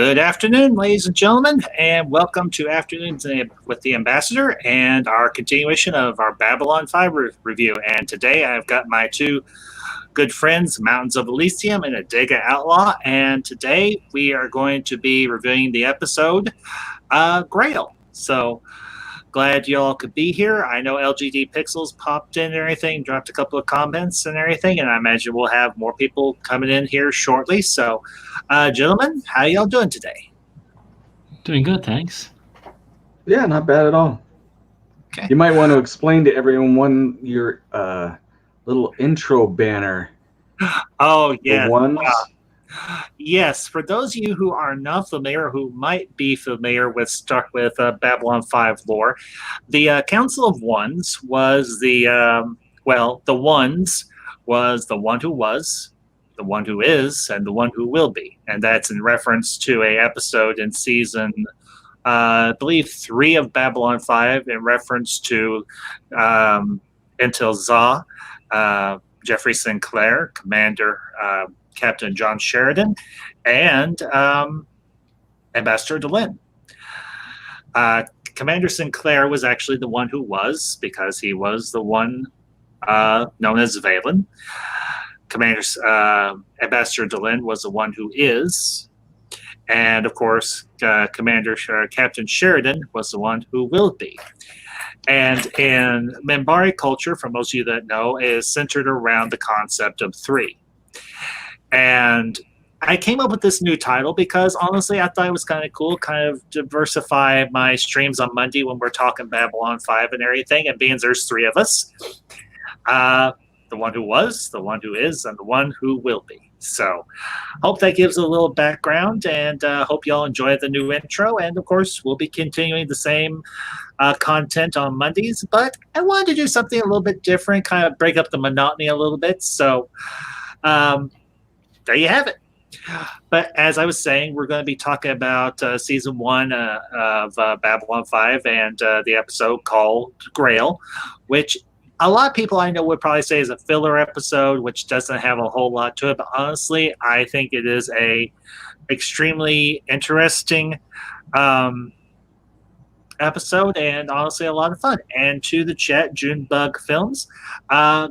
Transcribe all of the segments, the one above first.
Good afternoon, ladies and gentlemen, and welcome to Afternoons with the Ambassador and our continuation of our Babylon 5 review. And today I've got my two good friends, Mountains of Elysium and Adega Outlaw, and today we are going to be reviewing the episode Grail. So glad you all could be here. I know LGD Pixels popped in and everything, dropped a couple of comments and everything, and I imagine we'll have more people coming in here shortly. So, gentlemen, how y'all doing today? Doing good, thanks. Yeah, not bad at all. Okay. You might want to explain to everyone your little intro banner. Oh, yeah. The ones. Yes, for those of you who are not familiar, who might be familiar with Babylon 5 lore, the Council of Ones was the Ones was the one who was, the one who is, and the one who will be. And that's in reference to a episode in season, I believe, 3 of Babylon 5, in reference to Intel Za, Jeffrey Sinclair, Commander Captain John Sheridan, and Ambassador DeLynn. Commander Sinclair was actually the one who was, because he was the one known as Valen. Ambassador DeLynn was the one who is, and of course, Captain Sheridan was the one who will be. And in Minbari culture, for most of you that know, is centered around the concept of 3. And I came up with this new title because, honestly, I thought it was kind of cool, kind of diversify my streams on Monday when we're talking Babylon 5 and everything, and being there's 3 of us. The one who was, the one who is, and the one who will be. So hope that gives a little background, and hope you all enjoy the new intro. And, of course, we'll be continuing the same content on Mondays, but I wanted to do something a little bit different, kind of break up the monotony a little bit. So there you have it. But as I was saying, we're going to be talking about season 1 of Babylon 5 and the episode called Grail, which a lot of people I know would probably say is a filler episode, which doesn't have a whole lot to it. But honestly, I think it is a extremely interesting episode, and honestly a lot of fun. And to the chat, Junebug Films,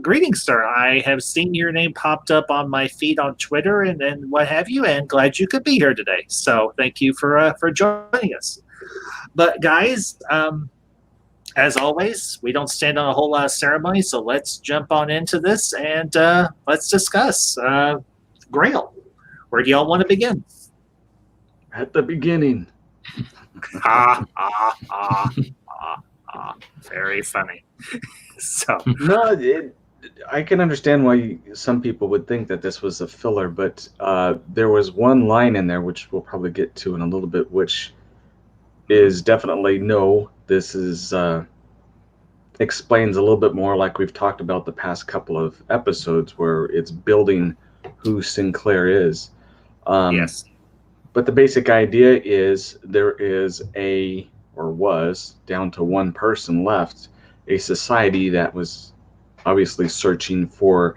greetings, sir. I have seen your name popped up on my feed on Twitter and what have you, and glad you could be here today. So thank you for joining us. But guys, as always, we don't stand on a whole lot of ceremony, so let's jump on into this and let's discuss Grail. Where do y'all want to begin? At the beginning. Very funny. So No, I can understand why some people would think that this was a filler, but there was one line in there, which we'll probably get to in a little bit, which is definitely no. This is explains a little bit more, like we've talked about the past couple of episodes, where it's building who Sinclair is. Yes. But the basic idea is there is was down to one person left, a society that was obviously searching for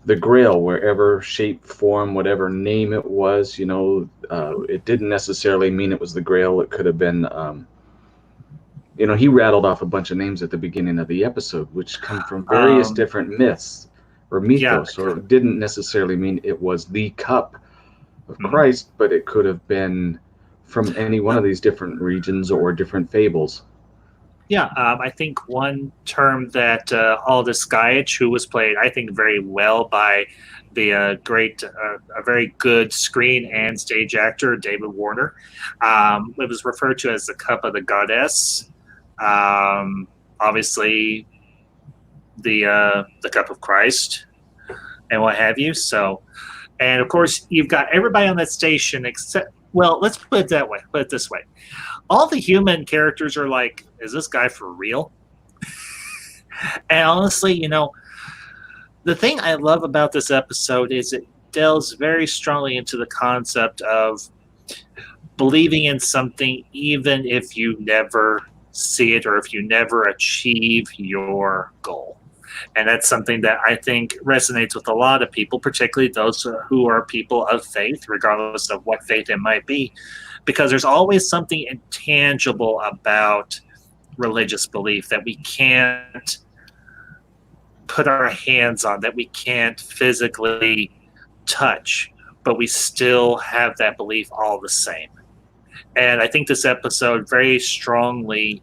the Grail, wherever shape, form, whatever name it was. It didn't necessarily mean it was the Grail. It could have been, he rattled off a bunch of names at the beginning of the episode, which come from various different myths or mythos, or it didn't necessarily mean it was the cup of Christ, but it could have been from any one of these different regions or different fables. Yeah, I think one term that Aldous Gaich, who was played, I think, very well by the a very good screen and stage actor, David Warner. It was referred to as the Cup of the Goddess. Obviously, the Cup of Christ, and what have you. So. And of course, you've got everybody on that station except, well, let's put it that way. Put it this way. All the human characters are like, is this guy for real? And honestly, the thing I love about this episode is it delves very strongly into the concept of believing in something even if you never see it or if you never achieve your goal. And that's something that I think resonates with a lot of people, particularly those who are people of faith, regardless of what faith it might be. because there's always something intangible about religious belief that we can't put our hands on, that we can't physically touch, but we still have that belief all the same. And I think this episode very strongly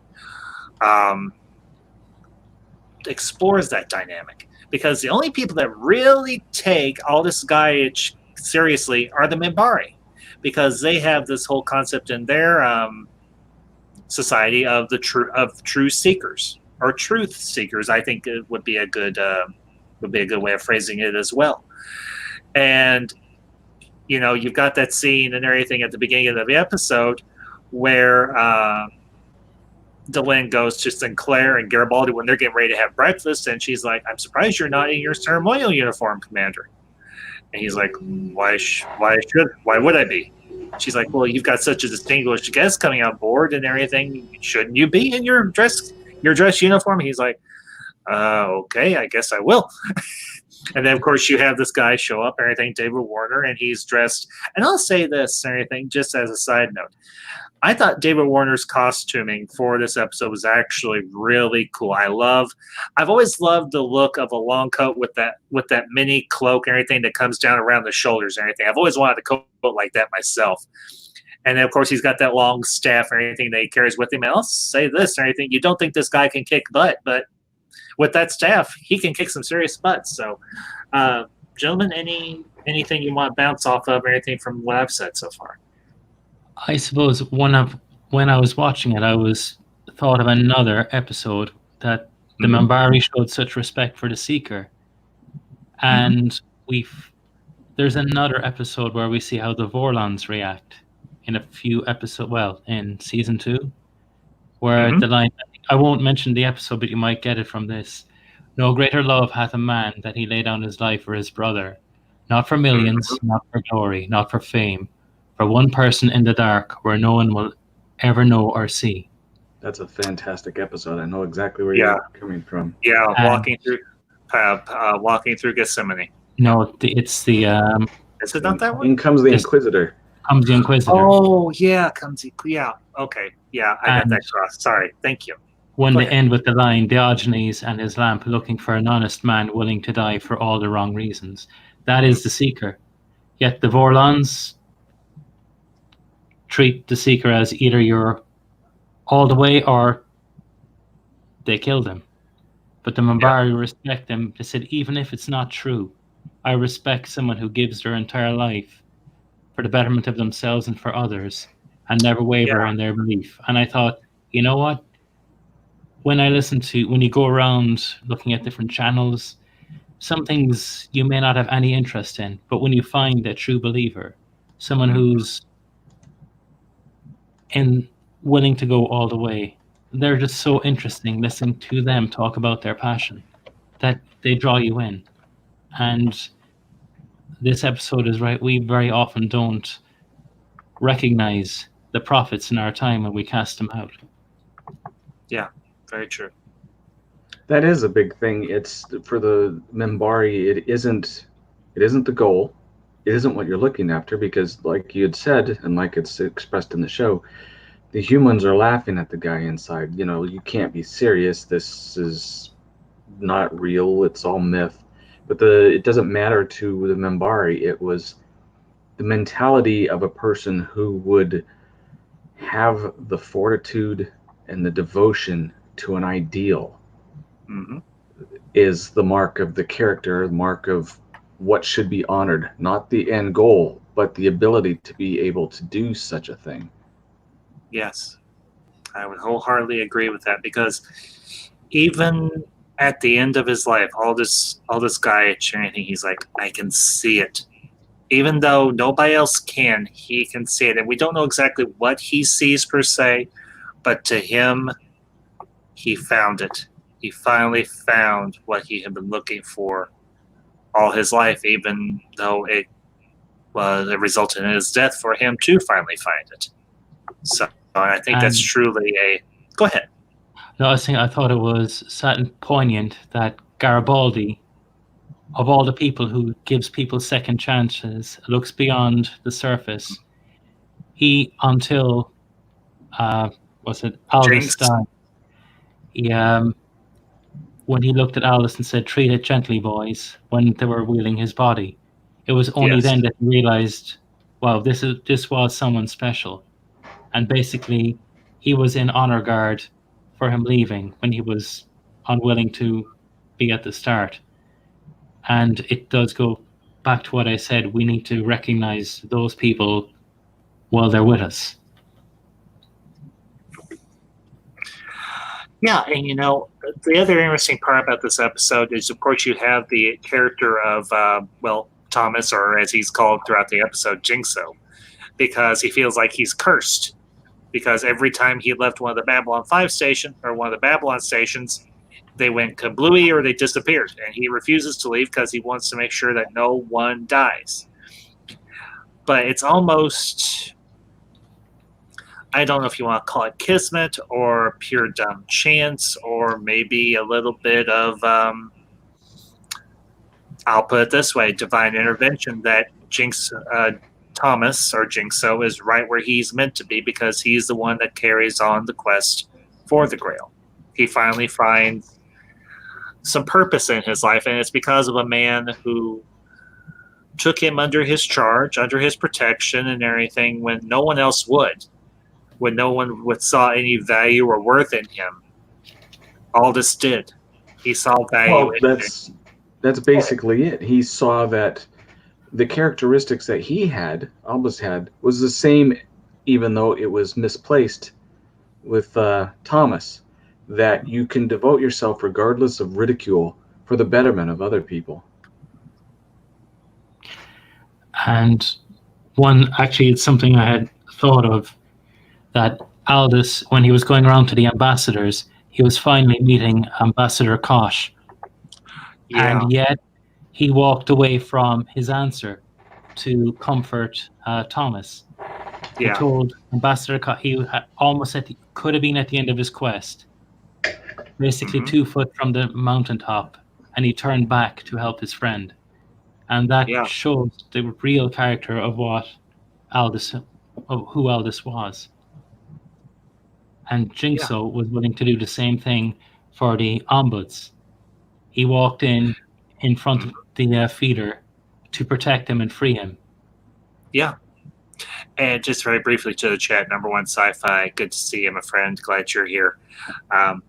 explores that dynamic, because the only people that really take all this Gaich seriously are the Minbari, because they have this whole concept in their society of true seekers, or truth seekers. I think it would be a good way of phrasing it as well. And you've got that scene and everything at the beginning of the episode where Delenn goes to Sinclair and Garibaldi when they're getting ready to have breakfast, and she's like, "I'm surprised you're not in your ceremonial uniform, Commander." And he's like, why would I be? She's like, "Well, you've got such a distinguished guest coming on board and everything. Shouldn't you be in your dress uniform?" He's like, "Okay, I guess I will." And then, of course, you have this guy show up, everything, David Warner, and he's dressed. And I'll say this, everything, just as a side note. I thought David Warner's costuming for this episode was actually really cool. I've always loved the look of a long coat with that mini cloak and everything that comes down around the shoulders and everything. I've always wanted a coat like that myself. And then, of course, he's got that long staff and everything that he carries with him. And I'll say this and everything. You don't think this guy can kick butt, but with that staff, he can kick some serious butts. So, gentlemen, anything you want to bounce off of or anything from what I've said so far? I suppose when I was watching it, I was thought of another episode that the Minbari showed such respect for the Seeker, and there's another episode where we see how the Vorlons react in a few episodes. Well, in season 2, where the line, I won't mention the episode, but you might get it from this. "No greater love hath a man that he lay down his life for his brother, not for millions, not for glory, not for fame, for one person in the dark where no one will ever know or see." That's a fantastic episode. I know exactly where you're coming from. Yeah, walking through Gethsemane. No, it's the. Is it not that one? In comes the Inquisitor. Comes the Inquisitor. Oh yeah, okay, yeah. I got that cross. Sorry, thank you. When they end with the line, "Diogenes and his lamp looking for an honest man willing to die for all the wrong reasons." That is the Seeker. Yet the Vorlons treat the Seeker as either you're all the way or they killed him. But the Minbari respect them. They said, even if it's not true, I respect someone who gives their entire life for the betterment of themselves and for others and never waver in their belief. And I thought, you know what? When you go around looking at different channels, some things you may not have any interest in, but when you find a true believer, someone who's willing to go all the way, they're just so interesting listening to them talk about their passion that they draw you in. And this episode is right. We very often don't recognize the prophets in our time when we cast them out. Yeah, very true. That is a big thing. It's for the Minbari. It isn't the goal. It isn't what you're looking after, because like you had said, and like it's expressed in the show, the humans are laughing at the guy inside. You can't be serious. This is not real. It's all myth. But it doesn't matter to the Minbari. It was the mentality of a person who would have the fortitude and the devotion to an ideal is the mark of the character, the mark of what should be honored, not the end goal, but the ability to be able to do such a thing. Yes, I would wholeheartedly agree with that, because even at the end of his life, all this guy chanting, he's like, I can see it. Even though nobody else can, he can see it. And we don't know exactly what he sees per se, but to him, he found it. He finally found what he had been looking for all his life, even though it resulted in his death for him to finally find it. So I think that's truly Go ahead. No, I thought it was sad and poignant that Garibaldi, of all the people who gives people second chances, looks beyond the surface. he until was it Aldous Jinx. died? He when he looked at Aldous and said, "Treat it gently, boys," when they were wheeling his body, it was only Yes. then that he realized, wow, this was someone special. And basically, he was in honor guard for him leaving when he was unwilling to be at the start. And it does go back to what I said. We need to recognize those people while they're with us. Yeah, and the other interesting part about this episode is, of course, you have the character of, Thomas, or as he's called throughout the episode, Jinxo, because he feels like he's cursed. Because every time he left one of the Babylon 5 station, or one of the Babylon stations, they went kablooey or they disappeared. And he refuses to leave because he wants to make sure that no one dies. But it's almost, I don't know if you want to call it kismet or pure dumb chance, or maybe a little bit of, I'll put it this way, divine intervention, that Thomas, or Jinxo, is right where he's meant to be, because he's the one that carries on the quest for the Grail. He finally finds some purpose in his life, and it's because of a man who took him under his charge, under his protection and everything, when no one else would. When no one saw any value or worth in him. Aldous did. He saw value in him. That's basically it. He saw that the characteristics that Aldous had, was the same, even though it was misplaced with Thomas. That you can devote yourself regardless of ridicule for the betterment of other people. And it's something I had thought of, that Aldous, when he was going around to the ambassadors, he was finally meeting Ambassador Kosh. Yeah. And yet he walked away from his answer to comfort Thomas. He told Ambassador Kosh he almost could have been at the end of his quest, basically 2 foot from the mountaintop, and he turned back to help his friend. And that shows the real character of who Aldous was. And Jinxo was willing to do the same thing for the ombuds. He walked in front of the feeder to protect him and free him. Yeah. And just very briefly to the chat, number one sci-fi, good to see you, my friend. Glad you're here. And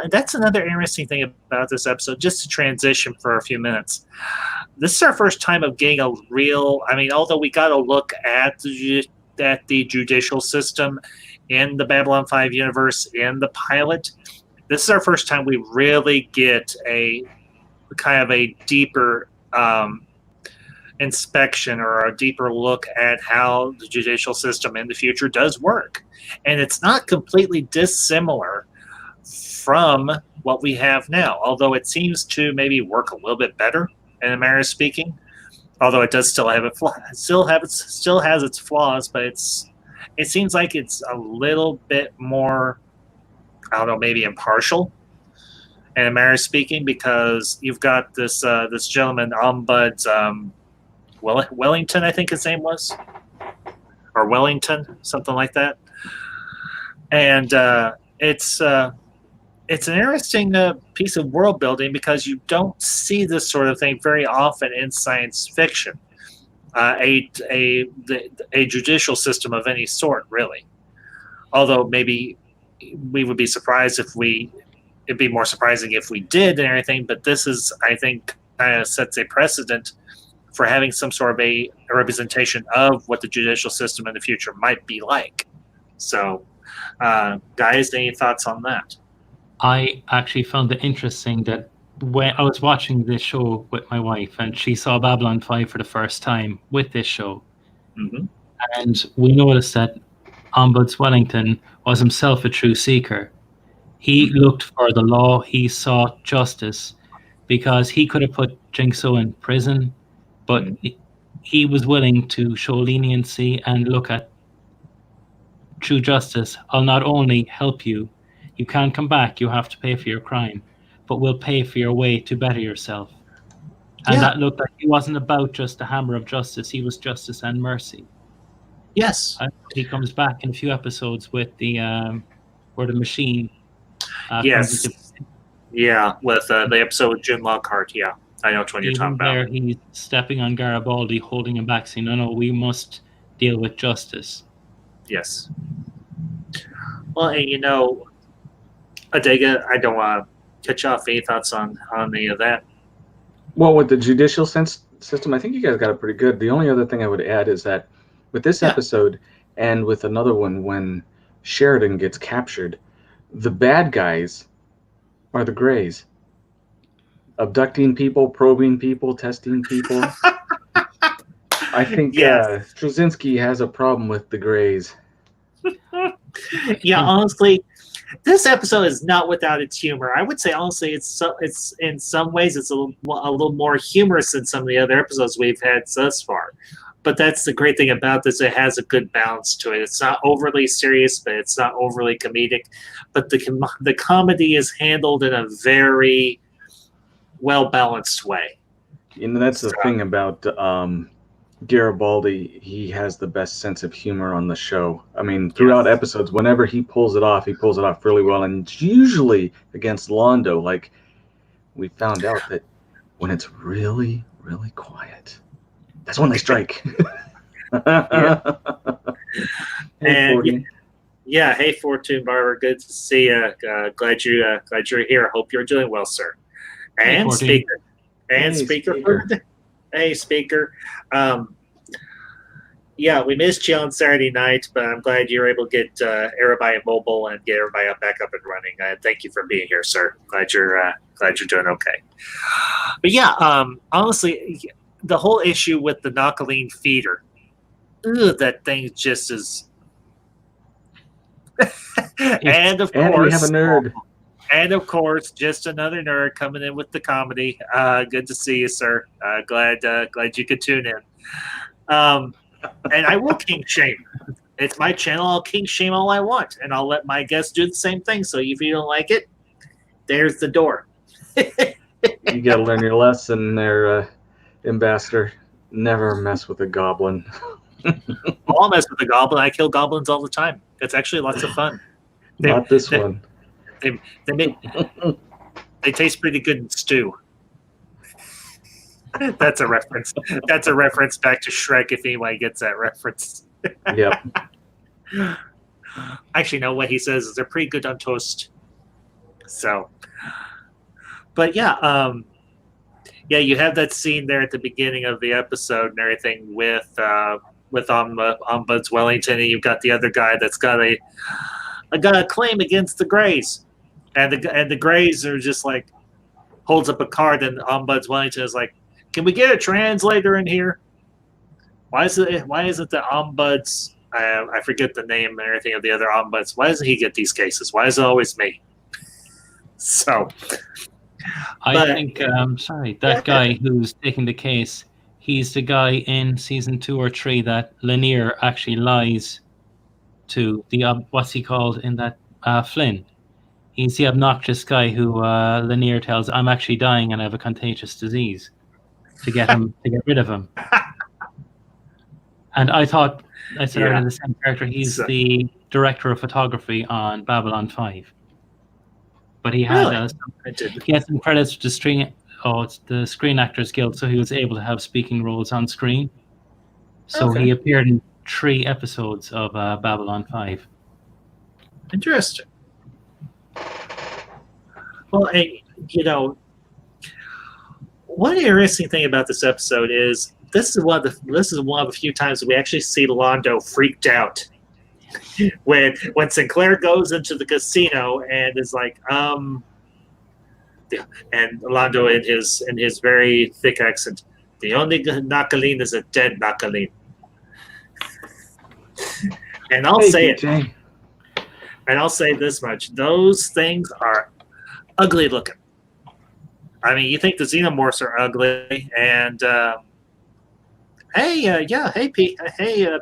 that's another interesting thing about this episode, just to transition for a few minutes. This is our first time of getting a real, although we got a look at the judicial system in the Babylon 5 universe in the pilot, this is our first time we really get a kind of a deeper inspection, or a deeper look at how the judicial system in the future does work. And it's not completely dissimilar from what we have now, although it seems to maybe work a little bit better, in a manner of speaking. Although it does still have still has its flaws, but it seems like it's a little bit more, I don't know, maybe impartial, in a manner of speaking, because you've got this gentleman, Ombuds, Wellington, I think his name was, or Wellington, something like that. And it's an interesting piece of world building, because you don't see this sort of thing very often in science fiction. A judicial system of any sort, really. Although maybe we would be surprised it'd be more surprising if we did and everything. But this is, I think, kind of sets a precedent for having some sort of a representation of what the judicial system in the future might be like. So, guys, any thoughts on that? I actually found it interesting that when I was watching this show with my wife, and she saw Babylon 5 for the first time with this show, and we noticed that Ombuds Wellington was himself a true seeker. He looked for the law, he sought justice, because he could have put Jinxo in prison, but he was willing to show leniency and look at true justice. I'll not only help you, you can't come back, you have to pay for your crime, but we'll pay for your way to better yourself. And that looked like he wasn't about just the hammer of justice, he was justice and mercy. Yes. He comes back in a few episodes with the where the machine comes into. Yes. Yeah, with the episode with Jim Lockhart. Yeah, I know which one you're talking Even about. there, he's stepping on Garibaldi, holding him back, saying, "No, we must deal with justice." Yes. Well, and Adega, I don't want to cut you off. Any thoughts on any of that? Well, with the judicial system, I think you guys got it pretty good. The only other thing I would add is that with this Yeah. episode and with another one, when Sheridan gets captured, the bad guys are the Greys. Abducting people, probing people, testing people. I think Yes. Straczynski has a problem with the Greys. Yeah, honestly, this episode is not without its humor. I would say honestly, it's in some ways it's a little more humorous than some of the other episodes we've had thus far. But that's the great thing about this; it has a good balance to it. It's not overly serious, but it's not overly comedic. But the comedy is handled in a very well balanced way. That's the thing about Garibaldi. He has the best sense of humor on the show. I mean, throughout episodes, whenever he pulls it off really well. And it's usually against Londo. Like, we found out that when it's really, really quiet, that's when they strike. Yeah. Hey, And yeah, hey Fortune Barber, good to see you. Glad you're here. I hope you're doing well, sir. And speaker, hey speaker. Yeah, we missed you on Saturday night, but I'm glad you were able to get everybody mobile and get everybody back up and running. Thank you for being here, sir. Glad you're doing okay. But yeah, honestly, the whole issue with the Nakaline feeder, that thing just is. And of course, we have a nerd. And of course, just another nerd coming in with the comedy. Good to see you, sir. Glad you could tune in. And I will king shame. It's my channel. I'll king shame all I want, and I'll let my guests do the same thing. So if you don't like it, there's the door. You got to learn your lesson there, Ambassador. Never mess with a goblin. I'll mess with a goblin. I kill goblins all the time. It's actually lots of fun. Not this one. They taste pretty good in stew. That's a reference. That's a reference back to Shrek. If anybody gets that reference. Yep. Actually, no. What he says is they're pretty good on toast. So, but yeah, you have that scene there at the beginning of the episode and everything with Ombuds Wellington, and you've got the other guy that's got a claim against the Greys, and the Greys are just like holds up a card, and Ombuds Wellington is like, "Can we get a translator in here? Why isn't the Ombuds? I forget the name and everything of the other Ombuds. Why doesn't he get these cases? Why is it always me?" So, I think that guy who's taking the case, he's the guy in season 2 or 3 that Lanier actually lies to. The what's he called in that Flynn? He's the obnoxious guy who Lanier tells, "I'm actually dying and I have a contagious disease," to get rid of him. And I thought I said earlier the same character. He's the director of photography on Babylon 5. But he had some credits to it's the Screen Actors Guild, so he was able to have speaking roles on screen. So he appeared in 3 episodes of Babylon 5. Interesting. Well, one interesting thing about this episode is this is one of the few times that we actually see Londo freaked out when Sinclair goes into the casino and is like, and Londo in his very thick accent, "The only Nakaline is a dead Nakaline." And I'll say it. And I'll say this much: those things are ugly looking. I mean, you think the xenomorphs are ugly, and hey,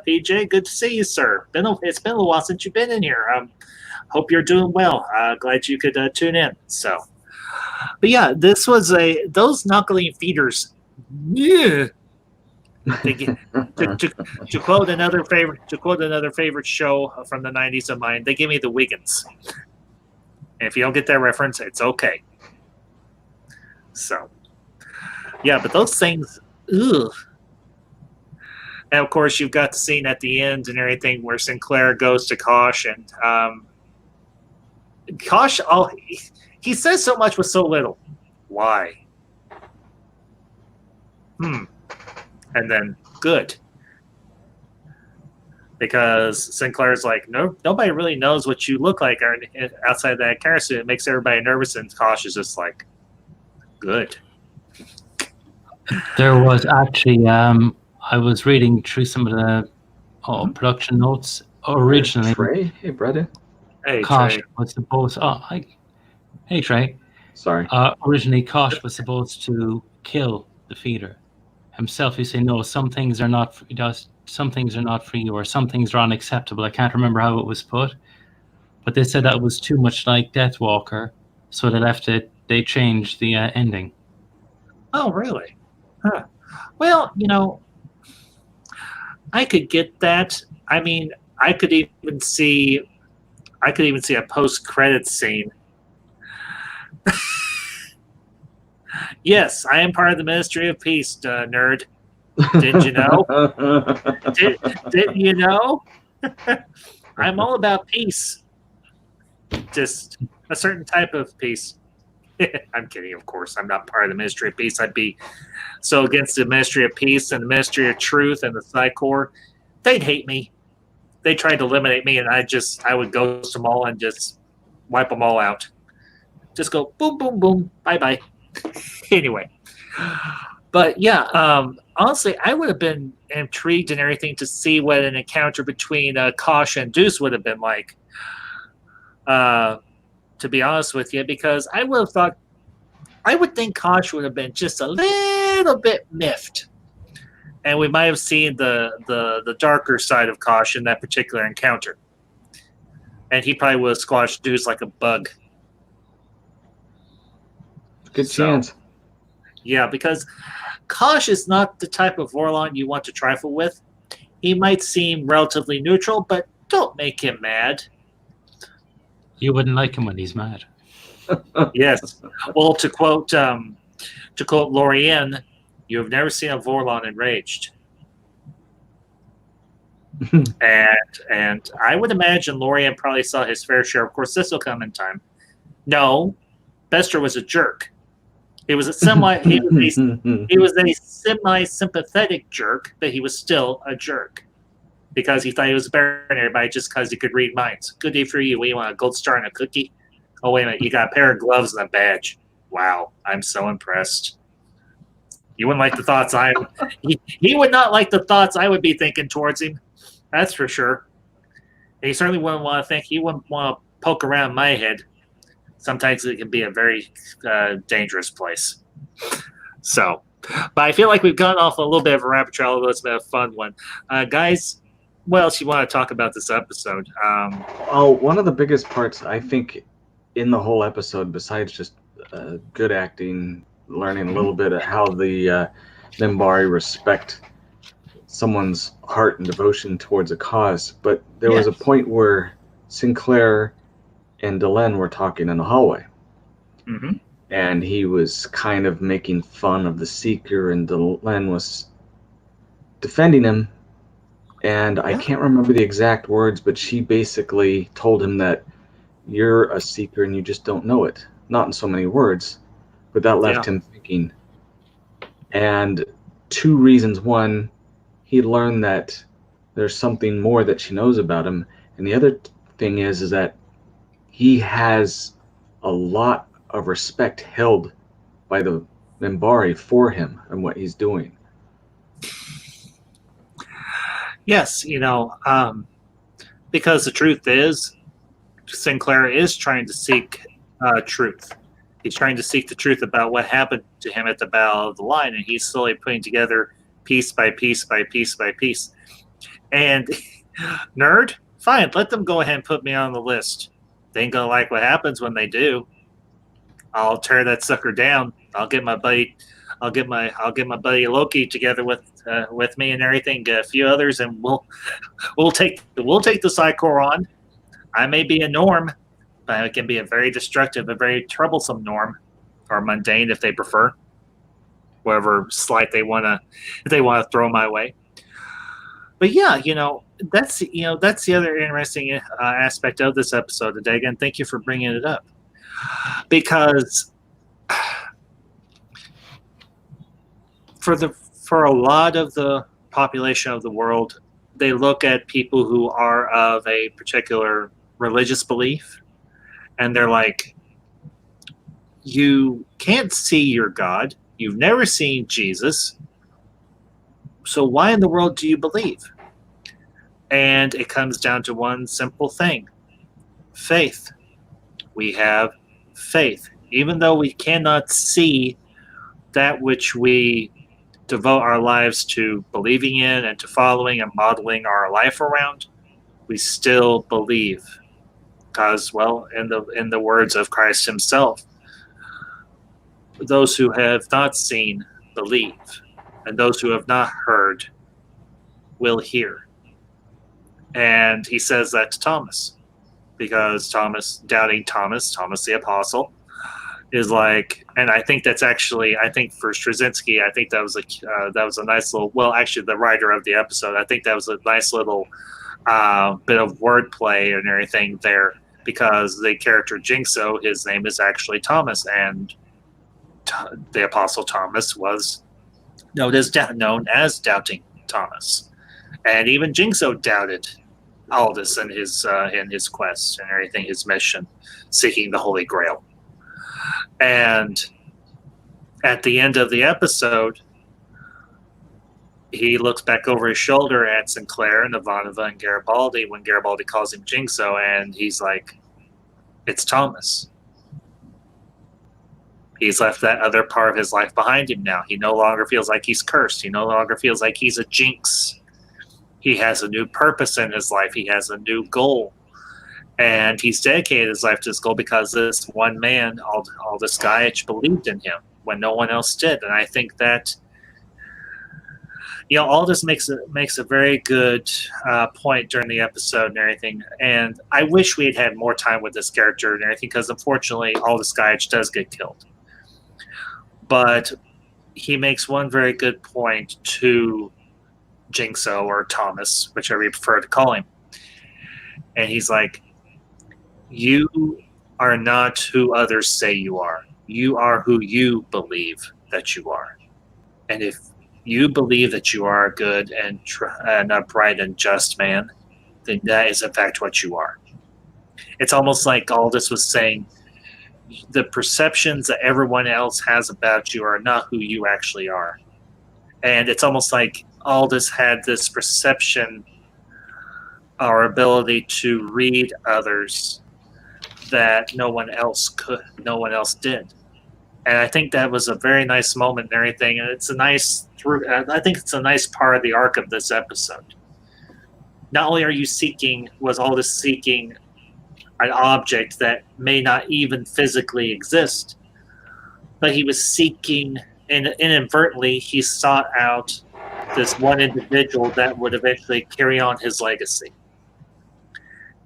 PJ, good to see you, sir. It's been a little while since you've been in here. Hope you're doing well. Glad you could tune in. So, but yeah, this was those Nakaline feeders. Yeah, To quote another favorite show from the '90s of mine, they give me the Wiggins. And if you don't get that reference, it's okay. So, yeah, but those things, ugh. And of course, you've got the scene at the end and everything where Sinclair goes to Kosh, and Kosh, he says so much with so little. Why? And then good. Because Sinclair's like, no, nobody really knows what you look like outside that car suit. It makes everybody nervous, and Kosh is just like, good. There was actually, I was reading through some of the production notes. Originally, Trey, hey brother. Hey, Kosh Trey. was supposed. Hey Trey. Sorry. Originally, Kosh was supposed to kill the feeder himself. He said, "No, some things are not. Some things are not for you, or some things are unacceptable." I can't remember how it was put, but they said that was too much like Deathwalker, so they left it. They changed the ending. Oh, really? Huh. Well, I could get that. I mean, I could even see a post-credit scene. Yes, I am part of the Ministry of Peace, nerd. Did you know? Did you know? I'm all about peace. Just a certain type of peace. I'm kidding, of course. I'm not part of the Ministry of Peace. I'd be so against the Ministry of Peace and the Ministry of Truth and the Psi Corps. They'd hate me. They tried to eliminate me, and I would ghost them all and just wipe them all out. Just go boom, boom, boom, bye-bye. Anyway. But yeah, honestly, I would have been intrigued and everything to see what an encounter between Kosh and Deuce would have been like. To be honest with you, because I would think Kosh would have been just a little bit miffed, and we might have seen the darker side of Kosh in that particular encounter, and he probably would have squashed Deuce like a bug. Good chance. Yeah, because Kosh is not the type of Vorlon you want to trifle with. He might seem relatively neutral, but don't make him mad. You wouldn't like him when he's mad. Yes. Well, to quote Lorien, you have never seen a Vorlon enraged. and I would imagine Lorien probably saw his fair share. Of course, this will come in time. No, Bester was a jerk. He was a semi-sympathetic jerk, but he was still a jerk. Because he thought he was better than everybody just because he could read minds. Good day for you. What, you want a gold star and a cookie? Oh, wait a minute. You got a pair of gloves and a badge. Wow. I'm so impressed. You wouldn't like the thoughts he would not like the thoughts I would be thinking towards him. That's for sure. And he certainly wouldn't want to think. He wouldn't want to poke around my head. Sometimes it can be a very dangerous place. So, but I feel like we've gone off a little bit of a rabbit trail, although it's been a fun one. Guys, what else you want to talk about this episode? One of the biggest parts, I think, in the whole episode, besides just good acting, learning a little bit of how the Minbari respect someone's heart and devotion towards a cause, but there was a point where Sinclair and Delenn were talking in the hallway. Mm-hmm. And he was kind of making fun of the Seeker, and Delenn was defending him. And I can't remember the exact words, but she basically told him that you're a Seeker and you just don't know it. Not in so many words, but that left him thinking. And two reasons. One, he learned that there's something more that she knows about him. And the other thing is that he has a lot of respect held by the Minbari for him and what he's doing. Yes, because the truth is, Sinclair is trying to seek truth. He's trying to seek the truth about what happened to him at the Battle of the Line, and he's slowly putting together piece by piece by piece by piece. And, nerd, fine, let them go ahead and put me on the list. They ain't gonna like what happens when they do. I'll tear that sucker down. I'll get my buddy I'll get my buddy Loki together with me and everything, get a few others, and we'll take the Psychor on. I may be a Norm, but it can be a very destructive, a very troublesome Norm, or mundane if they prefer, whatever slight they wanna throw my way. But yeah, that's the other interesting aspect of this episode today. Again, thank you for bringing it up, because for a lot of the population of the world, they look at people who are of a particular religious belief, and they're like, you can't see your God, you've never seen Jesus, so why in the world do you believe? And it comes down to one simple thing: faith. We have faith. Even though we cannot see that which we devote our lives to believing in and to following and modeling our life around, we still believe. Because, well, in the words of Christ himself, those who have not seen believe, and those who have not heard will hear. And he says that to Thomas, because doubting Thomas the Apostle, is like, and I think that's actually, I think for Straczynski, I think that was a nice little, well, actually the writer of the episode, I think that was a nice little bit of wordplay and everything there, because the character Jinxo, his name is actually Thomas, and the Apostle Thomas was known as Doubting Thomas, and even Jinxo doubted Aldous in his quest and everything, his mission, seeking the Holy Grail. And at the end of the episode, he looks back over his shoulder at Sinclair and Ivanova and Garibaldi when Garibaldi calls him Jinxo, and he's like, it's Thomas. He's left that other part of his life behind him now. He no longer feels like he's cursed. He no longer feels like he's a jinx. He has a new purpose in his life. He has a new goal. And he's dedicated his life to this goal because this one man, Aldous Gaiich, believed in him when no one else did. And I think that, Aldous makes a very good point during the episode and everything. And I wish we had had more time with this character and everything, because unfortunately Aldous Gaiich does get killed. But he makes one very good point to Jinxo, or Thomas, whichever you prefer to call him. And he's like, you are not who others say you are. You are who you believe that you are. And if you believe that you are a good and an upright and just man, then that is in fact what you are. It's almost like Aldous was saying, the perceptions that everyone else has about you are not who you actually are. And it's almost like Aldous had this perception or ability to read others that no one else did. And I think that was a very nice moment and everything. And it's I think it's a nice part of the arc of this episode. Not only was Aldous seeking an object that may not even physically exist, but he was seeking, and inadvertently, he sought out this one individual that would eventually carry on his legacy.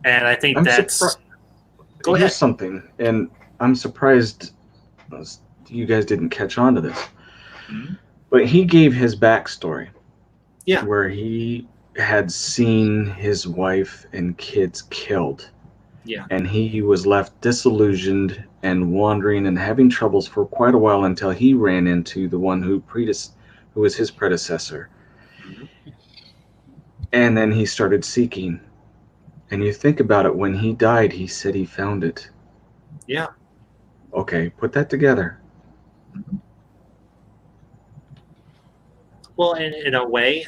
And I think Go ahead. Here's something, and I'm surprised you guys didn't catch on to this. Mm-hmm. But he gave his backstory. Yeah. Where he had seen his wife and kids killed. Yeah. And he was left disillusioned and wandering and having troubles for quite a while until he ran into the one who was his predecessor. Mm-hmm. And then he started seeking. And you think about it, when he died, he said he found it. Yeah. Okay, put that together. Mm-hmm. Well, in a way,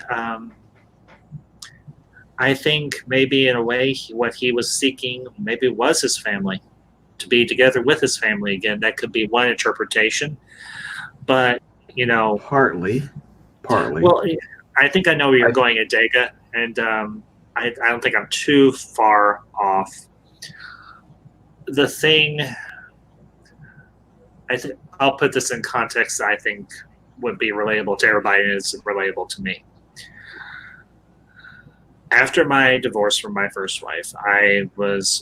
I think maybe in a way what he was seeking maybe was his family, to be together with his family again. That could be one interpretation. But, Partly. Well, I think I know where you're going, Adega, and I don't think I'm too far off. The thing, I'll put this in context, I think, would be relatable to everybody and is relatable to me. After my divorce from my first wife,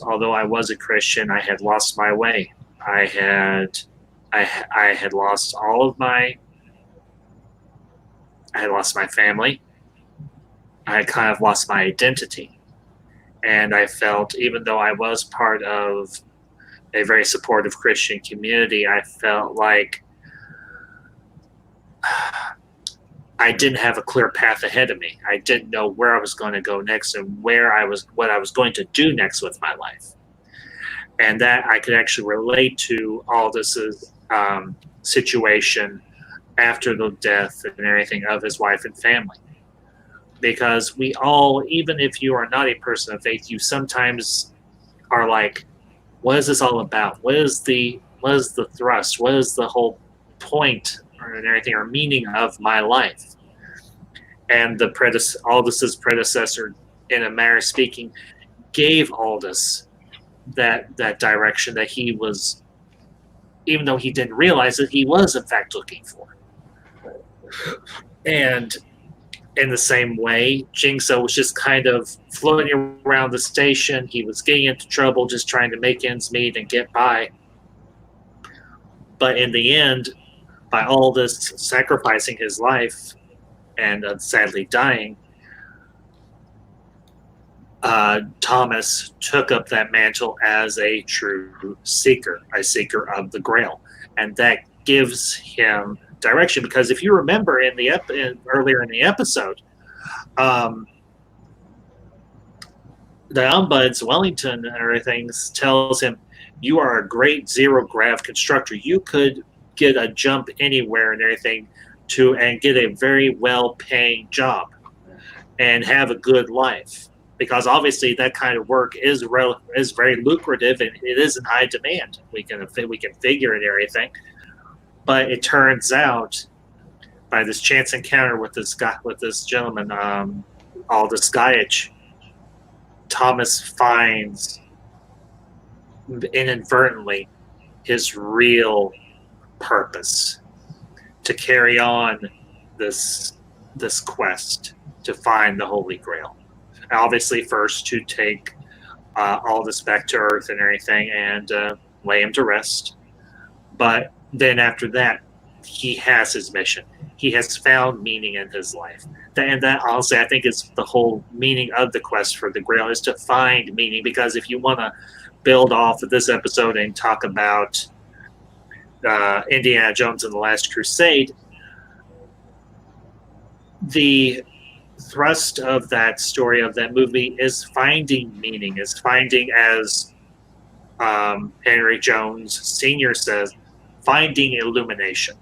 although I was a Christian, I had lost my way. I had lost I had lost my family. I had kind of lost my identity. And I felt, even though I was part of a very supportive Christian community, I felt like I didn't have a clear path ahead of me. I didn't know where I was going to go next and what I was going to do next with my life. And that I could actually relate to Aldous' situation after the death and everything of his wife and family. Because we all, even if you are not a person of faith, you sometimes are like, what is this all about? What is the thrust? What is the whole point and everything or meaning of my life? And Aldous' predecessor, in a manner of speaking, gave Aldous that direction that he was, even though he didn't realize it, he was in fact looking for. And in the same way, Jinxo was just kind of floating around the station. He was getting into trouble, just trying to make ends meet and get by. But in the end, by Aldous sacrificing his life and sadly dying, Thomas took up that mantle as a true seeker, a seeker of the Grail. And that gives him direction, because if you remember earlier in the episode, the Ombuds, Wellington and everything tells him, you are a great zero-grav constructor. You could get a jump anywhere and everything and get a very well-paying job and have a good life. Because obviously that kind of work is very lucrative and it is in high demand. We can figure it and everything. But it turns out, by this chance encounter with this gentleman, Aldous Gaiich, Thomas finds inadvertently his real purpose to carry on this quest to find the Holy Grail. Obviously, first to take Aldous back to Earth and everything and lay him to rest. But then after that, he has his mission. He has found meaning in his life. And that, honestly, I think is the whole meaning of the quest for the Grail, is to find meaning. Because if you want to build off of this episode and talk about Indiana Jones and the Last Crusade, the thrust of that story, of that movie, is finding meaning, is finding, as Henry Jones Sr. says, finding illumination.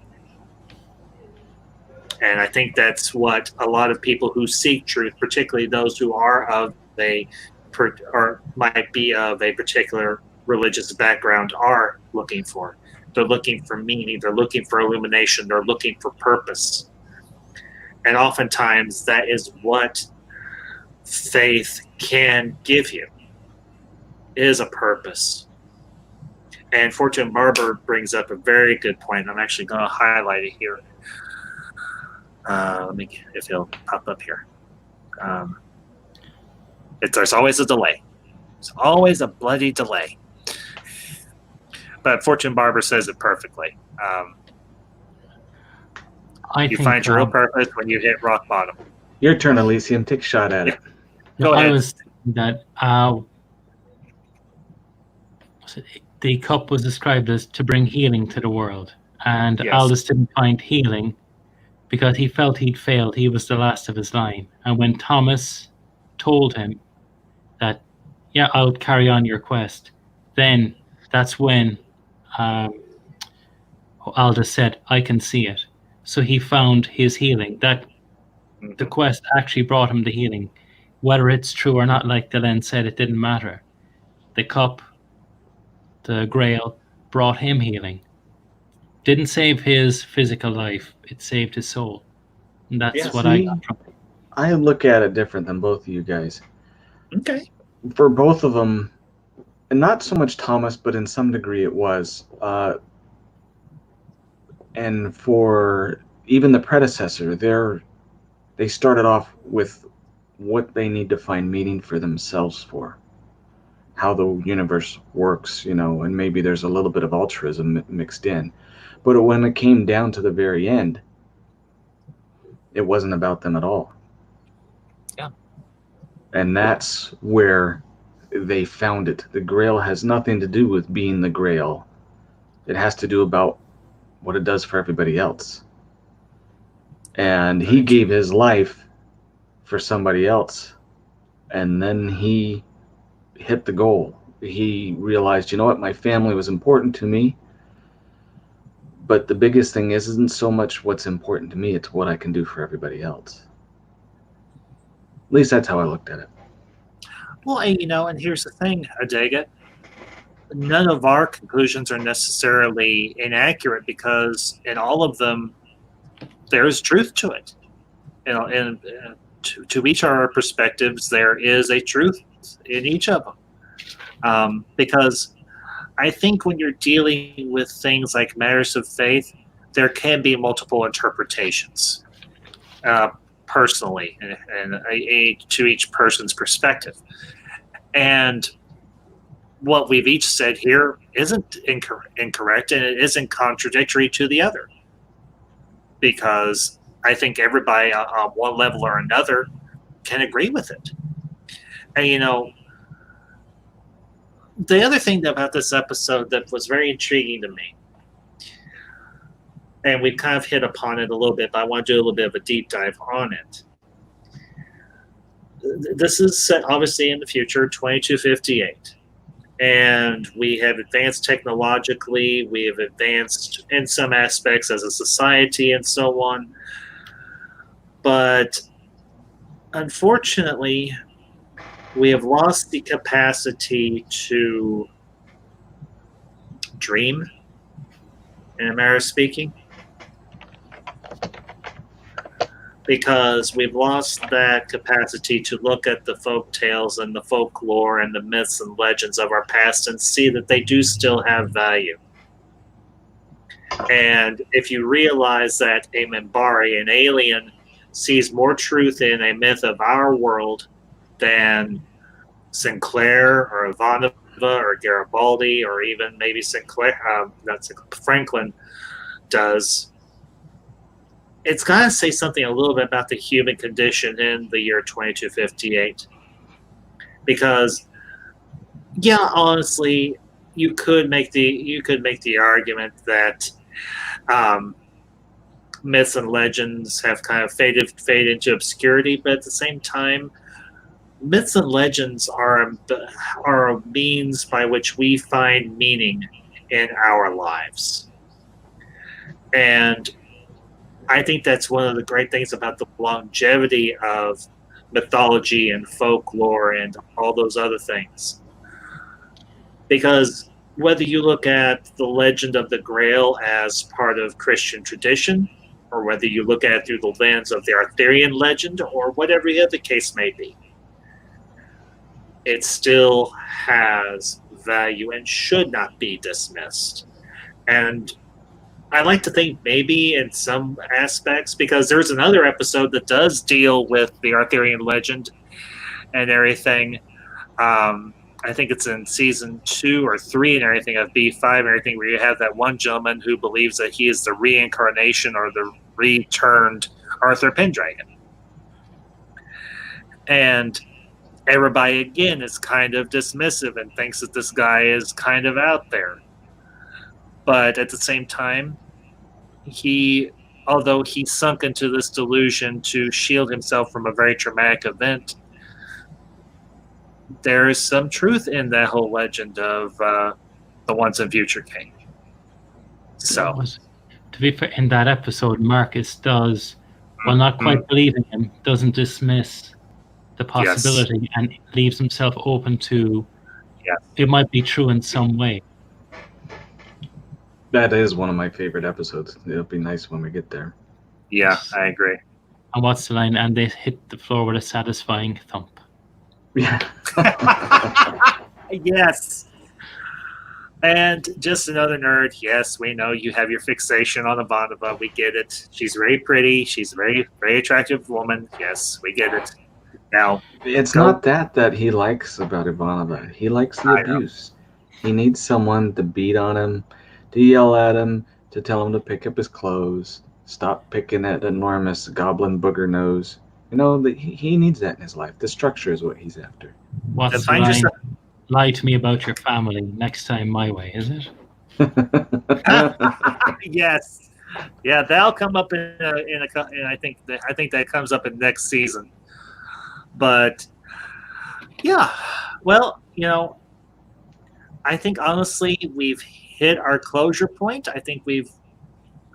And I think that's what a lot of people who seek truth, particularly those who are or might be of a particular religious background, are looking for. They're looking for meaning. They're looking for illumination. They're looking for purpose. And oftentimes that is what faith can give you, is a purpose. And Fortune Barber brings up a very good point. I'm actually going to highlight it here. Let me, if it'll pop up here. There's always a delay. There's always a bloody delay. But Fortune Barber says it perfectly. You find your real purpose when you hit rock bottom. Your turn, Elysium. Take a shot at it. Go ahead. I was thinking that the cup was described as to bring healing to the world. And Yes. Aldous didn't find healing because he felt he'd failed. He was the last of his line. And when Thomas told him that, yeah, I'll carry on your quest, then that's when Aldous said, I can see it. So he found his healing. That the quest actually brought him the healing. Whether it's true or not, like Delenn said, it didn't matter. The cup, the Grail, brought him healing. Didn't save his physical life. It saved his soul. And that's what I got from it. I look at it different than both of you guys. Okay. For both of them, and not so much Thomas, but in some degree it was. And for even the predecessor, they started off with what they need to find meaning for themselves for, how the universe works, and maybe there's a little bit of altruism mixed in. But when it came down to the very end, it wasn't about them at all. Yeah. And that's where they found it. The Grail has nothing to do with being the Grail. It has to do about what it does for everybody else. And he gave his life for somebody else. And then he hit the goal. He realized, you know what, my family was important to me. But the biggest thing isn't so much what's important to me, it's what I can do for everybody else. At least that's how I looked at it. Well, and here's the thing, Adega. None of our conclusions are necessarily inaccurate because in all of them, there's truth to it. And to each of our perspectives, there is a truth in each of them. Because I think when you're dealing with things like matters of faith, there can be multiple interpretations, personally, and to each person's perspective. And what we've each said here isn't incorrect, and it isn't contradictory to the other. Because I think everybody on one level or another can agree with it. And, the other thing about this episode that was very intriguing to me, and we've kind of hit upon it a little bit, but I want to do a little bit of a deep dive on it. This is set obviously in the future, 2258. And we have advanced technologically, we have advanced in some aspects as a society and so on. But unfortunately, we have lost the capacity to dream, in a manner of speaking. Because we've lost that capacity to look at the folk tales and the folklore and the myths and legends of our past and see that they do still have value. And if you realize that a Minbari, an alien, sees more truth in a myth of our world than Sinclair or Ivanova or Garibaldi or even maybe Franklin does, it's got to say something a little bit about the human condition in the year 2258. Because, yeah, honestly, you could make the argument that myths and legends have kind of faded into obscurity, but at the same time, myths and legends are a means by which we find meaning in our lives. And I think that's one of the great things about the longevity of mythology and folklore and all those other things. Because whether you look at the legend of the Grail as part of Christian tradition, or whether you look at it through the lens of the Arthurian legend, or whatever the case may be, it still has value and should not be dismissed. And I like to think maybe in some aspects, because there's another episode that does deal with the Arthurian legend and everything. I think it's in season 2 or 3 and everything of B5 and everything, where you have that one gentleman who believes that he is the reincarnation or the returned Arthur Pendragon. And everybody, again, is kind of dismissive and thinks that this guy is kind of out there. But at the same time, although he sunk into this delusion to shield himself from a very traumatic event, there is some truth in that whole legend of the Once and Future King. So, to be fair, in that episode, Marcus does, while not quite believing him, doesn't dismiss the possibility and leaves himself open to it might be true in some way. That is one of my favorite episodes. It'll be nice when we get there. Yeah, I agree. And what's the line? And they hit the floor with a satisfying thump. Yeah. Yes. And just another nerd. Yes, we know you have your fixation on Ivanova. We get it. She's very pretty. She's a very, very attractive woman. Yes, we get it. Now, It's go. not that he likes about Ivanova. He likes the I know. abuse. He needs someone to beat on him, to yell at him, to tell him to pick up his clothes, stop picking that enormous goblin booger nose. He needs that in his life. The structure is what he's after. And What's the find line? yourself. Lie to me about your family next time my way, is it? Yes. Yeah, that'll come up in I think that comes up in next season. But yeah, well, I think honestly we've hit our closure point. I think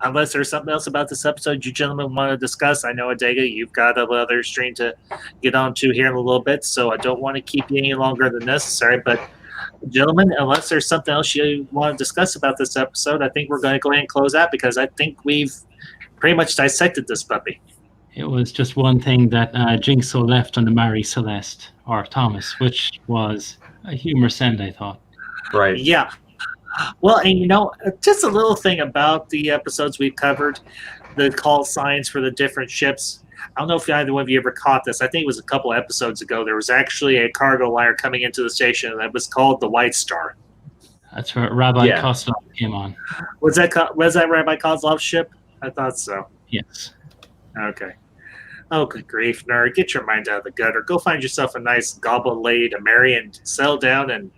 unless there's something else about this episode you gentlemen want to discuss. I know, Adega, you've got another stream to get onto here in a little bit, so I don't want to keep you any longer than necessary. But, gentlemen, unless there's something else you want to discuss about this episode, I think we're going to go ahead and close out because I think we've pretty much dissected this puppy. It was just one thing that Jinxo left on the Mary Celeste or Thomas, which was a humorous end, I thought. Right. Yeah. Well, and just a little thing about the episodes we've covered, the call signs for the different ships. I don't know if either one of you ever caught this. I think it was a couple episodes ago. There was actually a cargo liner coming into the station that was called the White Star. That's where Rabbi Kozlov came on. Was that Rabbi Kozlov's ship? I thought so. Yes. Okay. Oh, good grief, nerd. Get your mind out of the gutter. Go find yourself a nice goblin lady to marry and settle down and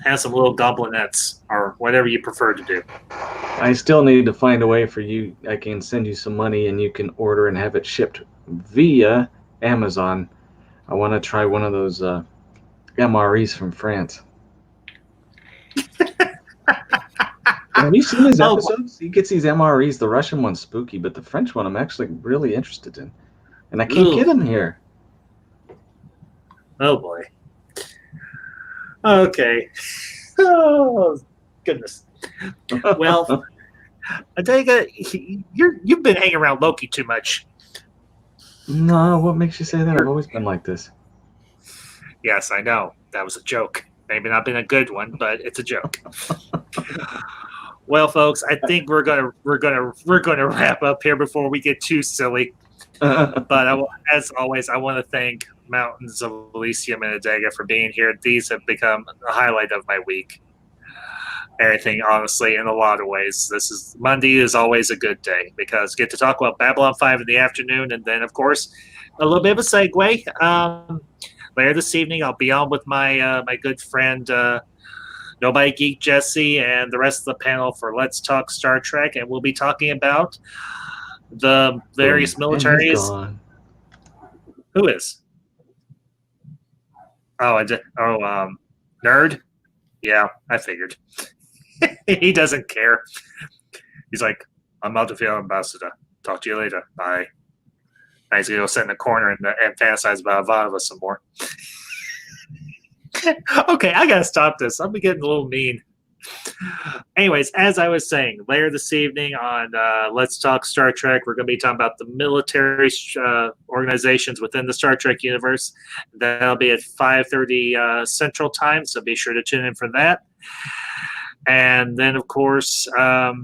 have some little goblinettes or whatever you prefer to do. I still need to find a way for you. I can send you some money and you can order and have it shipped via Amazon. I want to try one of those MREs from France. Have you seen his episodes? He gets these MREs. The Russian one's spooky, but the French one I'm actually really interested in. And I can't get them here. Oh, boy. Okay. Oh, goodness. Well, Adega, you've been hanging around Loki too much. No, what makes you say that? I've always been like this. Yes, I know. That was a joke. Maybe not been a good one, but it's a joke. Well, folks, I think we're gonna wrap up here before we get too silly. But as always, I want to thank Mountains of Elysium and Adega for being here. These have become the highlight of my week. Everything, honestly, in a lot of ways. Monday is always a good day because I get to talk about Babylon 5 in the afternoon, and then, of course, a little bit of a segue. Later this evening, I'll be on with my my good friend Nobody Geek Jesse and the rest of the panel for Let's Talk Star Trek, and we'll be talking about the various militaries. Who is? Oh, nerd? Yeah, I figured. He doesn't care. He's like, I'm out to field ambassador. Talk to you later. Bye. Now he's going to go sit in the corner and fantasize about Ivanova some more. Okay, I got to stop this. I'm getting a little mean. Anyways, as I was saying, later this evening on Let's Talk Star Trek, we're going to be talking about the military organizations within the Star Trek universe. That'll be at 5:30 Central Time, so be sure to tune in for that. And then, of course, oh,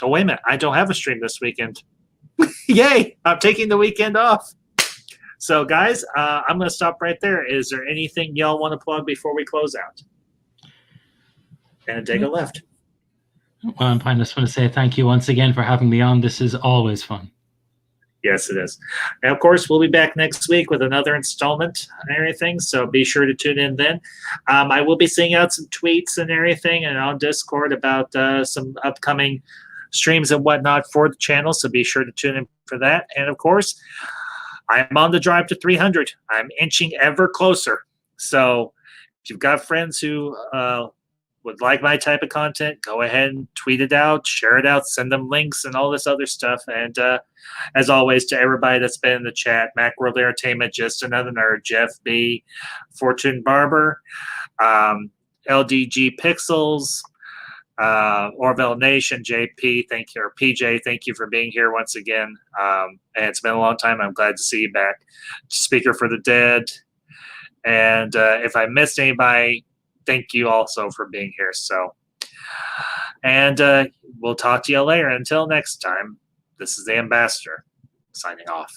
wait a minute. I don't have a stream this weekend. Yay! I'm taking the weekend off. So, guys, I'm going to stop right there. Is there anything y'all want to plug before we close out? And Adega left. Well, I just want to say thank you once again for having me on. This is always fun. Yes, it is. And of course, we'll be back next week with another installment and everything. So be sure to tune in then. I will be sending out some tweets and everything and on Discord about some upcoming streams and whatnot for the channel. So be sure to tune in for that. And of course, I'm on the drive to 300. I'm inching ever closer. So if you've got friends who would like my type of content, go ahead and tweet it out, share it out, send them links and all this other stuff. And as always, to everybody that's been in the chat, Macworld Entertainment, Just Another Nerd, Jeff B, Fortune Barber, LDG Pixels, Orville Nation, JP, thank you, or PJ, thank you for being here once again. And it's been a long time. I'm glad to see you back. Speaker for the Dead. And if I missed anybody, thank you also for being here. So And we'll talk to you later. Until next time, this is the Ambassador signing off.